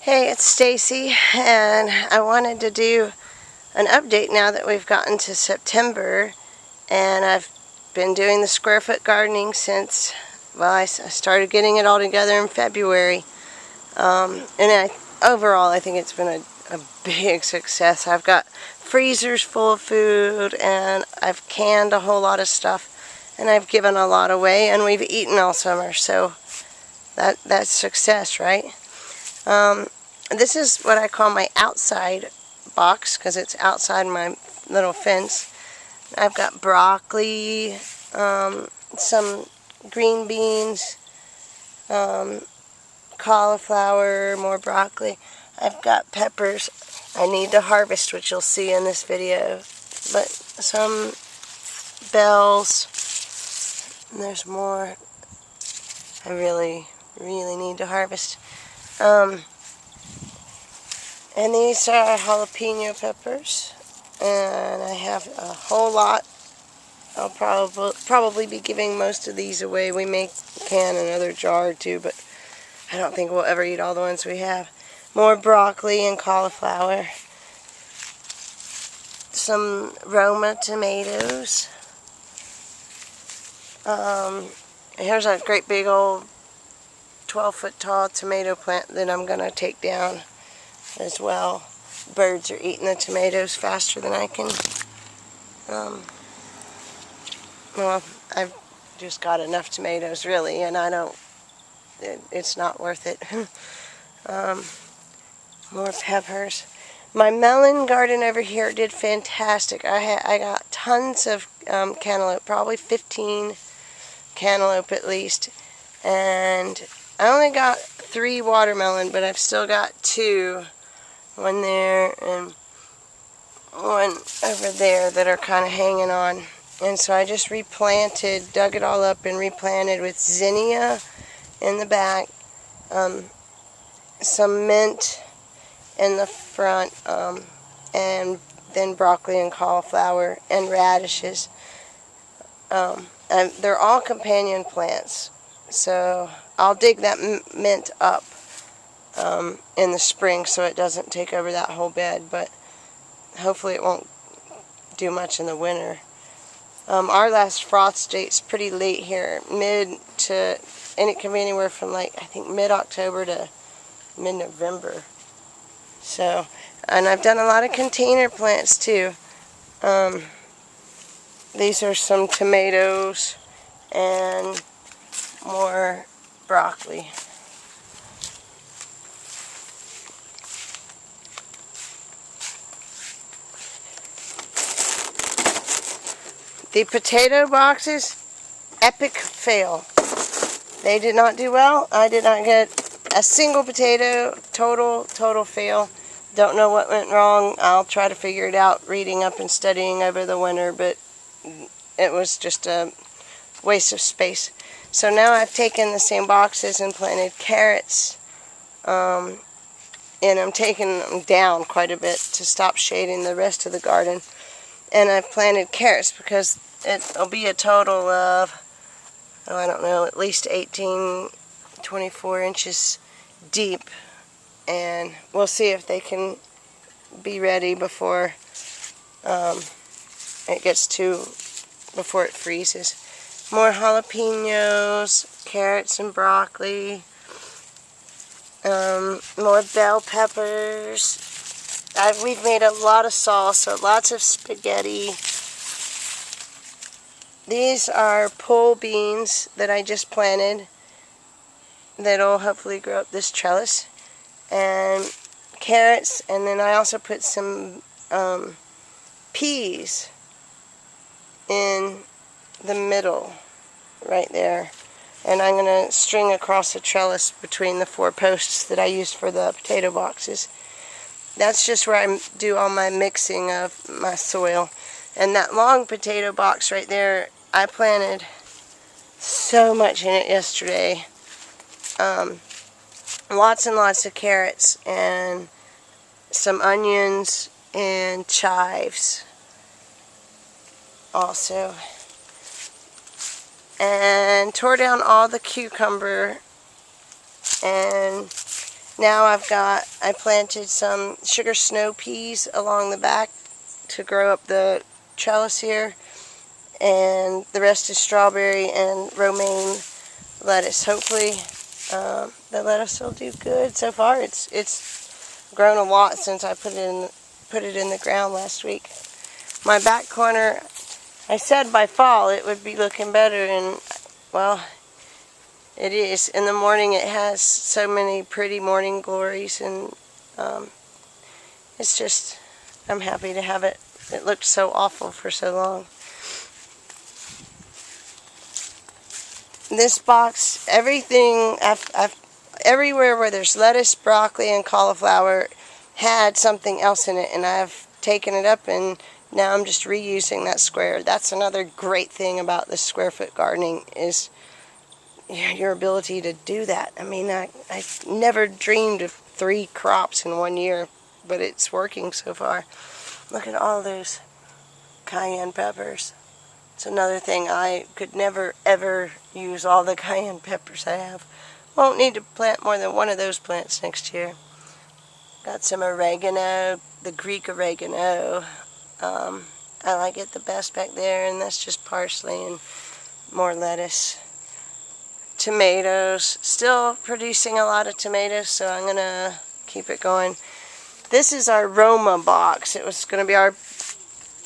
Hey, it's Stacy, and I wanted to do an update now that we've gotten to September, and I've been doing the square foot gardening since, well, I started getting it all together in February, overall I think it's been a big success. I've got freezers full of food, and I've canned a whole lot of stuff, and I've given a lot away, and we've eaten all summer, so that's success, right? This is what I call my outside box because it's outside my little fence. I've got broccoli, some green beans, cauliflower, more broccoli. I've got peppers I need to harvest, which you'll see in this video, but some bells, and there's more I really need to harvest. And these are jalapeno peppers, and I have a whole lot. I'll probably be giving most of these away. We may can another jar or two, but I don't think we'll ever eat all the ones we have. More broccoli and cauliflower. Some Roma tomatoes. Here's a great big old 12-foot tall tomato plant that I'm going to take down as well. Birds are eating the tomatoes faster than I can. Well, I've just got enough tomatoes really, and it's not worth it. More peppers. My melon garden over here did fantastic. I got tons of cantaloupe, probably 15 cantaloupe at least, and I only got 3 watermelon, but I've still got 2. One there and one over there that are kind of hanging on. And so I just replanted, dug it all up and replanted with zinnia in the back, some mint in the front, and then broccoli and cauliflower and radishes. And they're all companion plants, so I'll dig that mint up in the spring so it doesn't take over that whole bed, but hopefully it won't do much in the winter. Our last frost date's pretty late here, and it can be anywhere from I think mid-October to mid-November. So, and I've done a lot of container plants too. These are some tomatoes and more broccoli. The potato boxes, epic fail. They did not do well. I did not get a single potato. Total fail. Don't know what went wrong. I'll try to figure it out reading up and studying over the winter, but it was just a waste of space. So now I've taken the same boxes and planted carrots, and I'm taking them down quite a bit to stop shading the rest of the garden. And I've planted carrots because it'll be a total of, I don't know, at least 18, 24 inches deep. And we'll see if they can be ready before before it freezes. More jalapenos, carrots and broccoli, more bell peppers. We've made a lot of salsa, lots of spaghetti. These are pole beans that I just planted that'll hopefully grow up this trellis. And carrots, and then I also put some peas in the middle right there. And I'm going to string across the trellis between the 4 posts that I used for the potato boxes. That's just where I do all my mixing of my soil. And that long potato box right there, I planted so much in it yesterday. Lots and lots of carrots and some onions and chives also. And tore down all the cucumber and Now I planted some sugar snow peas along the back to grow up the trellis here, and the rest is strawberry and romaine lettuce. Hopefully the lettuce will do good. So far it's grown a lot since I put it in the ground last week. My back corner, I said by fall it would be looking better, and well, it is. In the morning it has so many pretty morning glories, and it's just, I'm happy to have it. It looked so awful for so long. This box, everything, everywhere where there's lettuce, broccoli, and cauliflower had something else in it, and I've taken it up, and now I'm just reusing that square. That's another great thing about this square foot gardening, is your ability to do that. I mean, I never dreamed of 3 crops in 1 year, but it's working so far. Look at all those cayenne peppers. It's another thing. I could never ever use all the cayenne peppers I have. Won't need to plant more than one of those plants next year. Got some oregano, the Greek oregano. I like it the best back there, and that's just parsley and more lettuce. Tomatoes, still producing a lot of tomatoes, so I'm going to keep it going. This is our Roma box. It was going to be our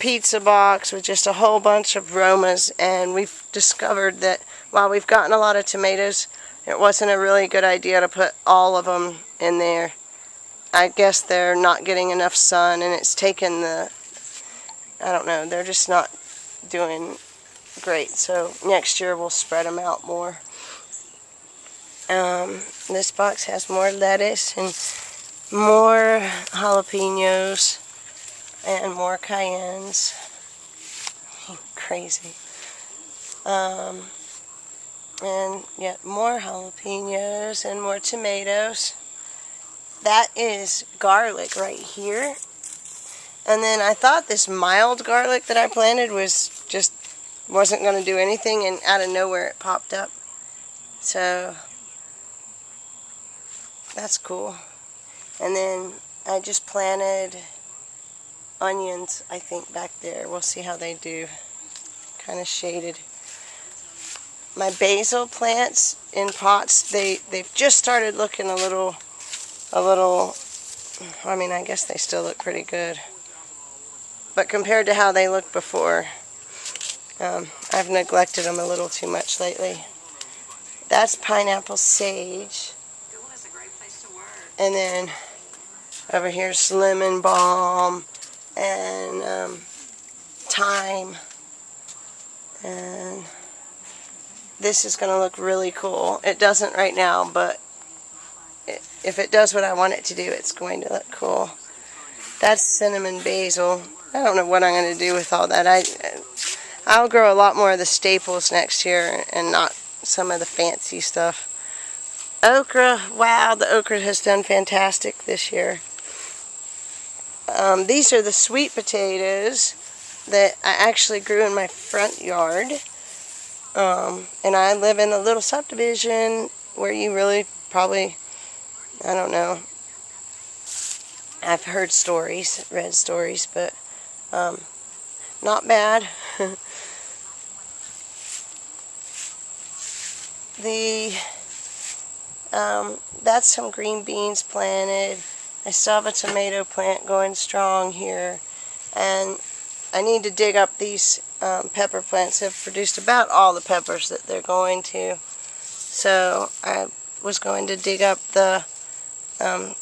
pizza box with just a whole bunch of Romas, and we've discovered that while we've gotten a lot of tomatoes, it wasn't a really good idea to put all of them in there. I guess they're not getting enough sun, and it's taken the, I don't know, they're just not doing great. So next year we'll spread them out more. This box has more lettuce and more jalapenos and more cayennes. Crazy. And yet more jalapenos and more tomatoes. That is garlic right here. And then I thought this mild garlic that I planted wasn't going to do anything, and out of nowhere it popped up. So that's cool. And then I just planted onions, I think, back there. We'll see how they do. Kind of shaded. My basil plants in pots, they've just started looking a little, I mean, I guess they still look pretty good. But compared to how they looked before, I've neglected them a little too much lately. That's pineapple sage. And then over here's lemon balm and thyme. And this is going to look really cool. It doesn't right now, but if it does what I want it to do, it's going to look cool. That's cinnamon basil. I don't know what I'm going to do with all that. I'll grow a lot more of the staples next year and not some of the fancy stuff. Okra, wow, the okra has done fantastic this year. These are the sweet potatoes that I actually grew in my front yard. And I live in a little subdivision where you really probably, I don't know, I've heard stories, read stories, but not bad. That's some green beans planted. I still have a tomato plant going strong here, and I need to dig up these pepper plants. Have produced about all the peppers that they're going to, so I was going to dig up the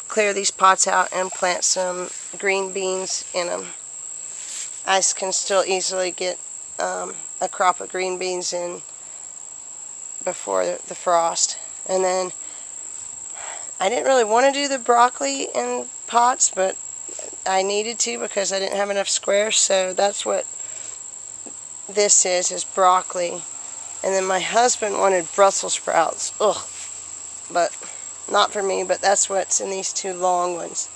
clear these pots out and plant some green beans in them. I can still easily get a crop of green beans in before the frost. And then I didn't really want to do the broccoli in pots, but I needed to because I didn't have enough squares, so that's what this is broccoli. And then my husband wanted Brussels sprouts. Ugh. But not for me, but that's what's in these two long ones.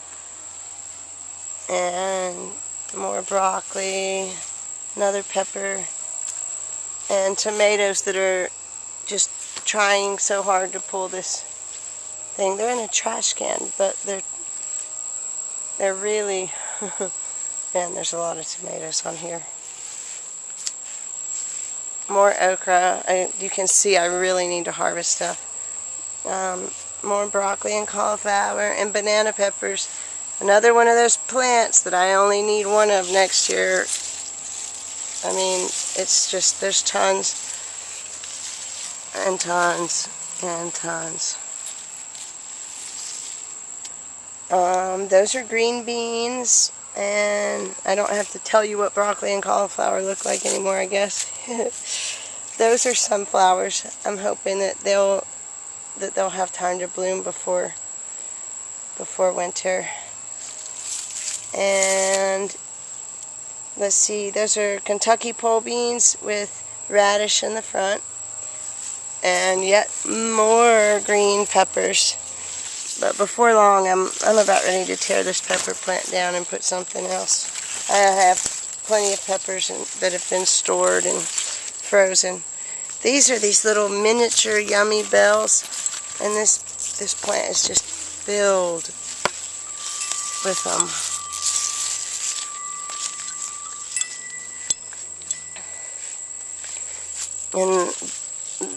And more broccoli, another pepper, and tomatoes that are just trying so hard to pull this thing. They're in a trash can, but they're really, man, there's a lot of tomatoes on here. More okra. You can see I really need to harvest stuff. More broccoli and cauliflower and banana peppers. Another one of those plants that I only need one of next year. I mean, it's just, there's tons and tons and tons. Those are green beans, and I don't have to tell you what broccoli and cauliflower look like anymore, I guess. Those are sunflowers. I'm hoping that they'll have time to bloom before winter. And let's see, those are Kentucky pole beans with radish in the front, and yet more green peppers. But before long, I'm about ready to tear this pepper plant down and put something else. I have plenty of peppers that have been stored and frozen. These are these little miniature yummy bells, and this plant is just filled with them. And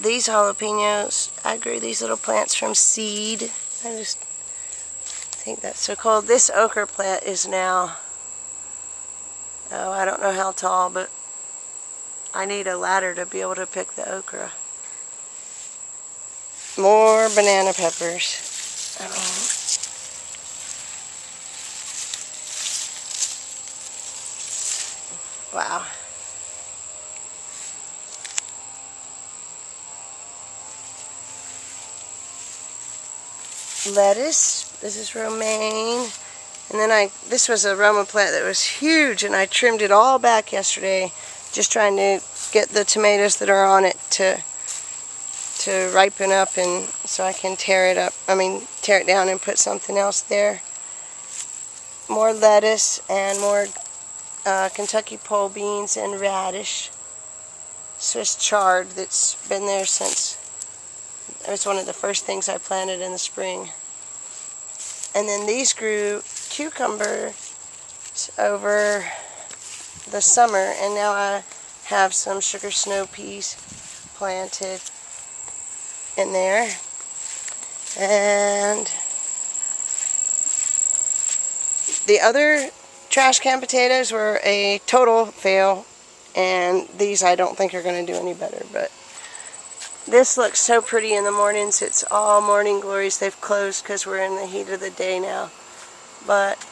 these jalapenos, I grew these little plants from seed. I just think that's so cool. This okra plant is now, oh, I don't know how tall, but I need a ladder to be able to pick the okra. More banana peppers. I mean, wow. Lettuce. This is romaine. And then this was a Roma plant that was huge, and I trimmed it all back yesterday, just trying to get the tomatoes that are on it to ripen up, and so I can tear it down and put something else there. More lettuce and more Kentucky pole beans and radish. Swiss chard that's been there since, it was one of the first things I planted in the spring. And then these grew cucumbers over the summer, and now I have some sugar snow peas planted in there. And the other trash can potatoes were a total fail, and these I don't think are going to do any better, but this looks so pretty in the mornings. It's all morning glories. They've closed because we're in the heat of the day now. But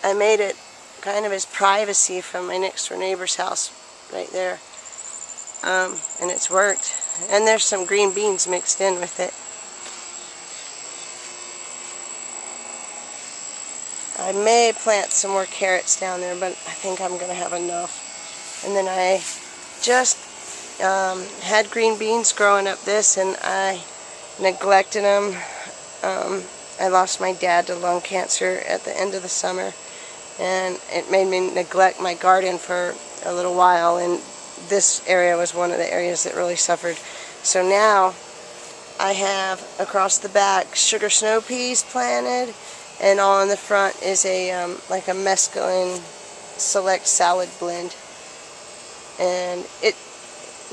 I made it kind of as privacy from my next door neighbor's house right there. And it's worked. And there's some green beans mixed in with it. I may plant some more carrots down there, but I think I'm going to have enough. And then I just had green beans growing up this, and I neglected them. I lost my dad to lung cancer at the end of the summer, and it made me neglect my garden for a little while, and this area was one of the areas that really suffered. So now I have across the back sugar snow peas planted, and all in the front is a like a mesclun select salad blend, and it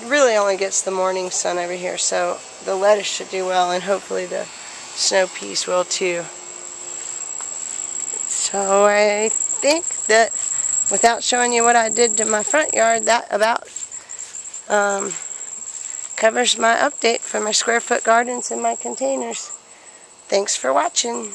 really only gets the morning sun over here, so the lettuce should do well, and hopefully the snow peas will too. So I think that without showing you what I did to my front yard, that about covers my update for my square foot gardens and my containers. Thanks for watching.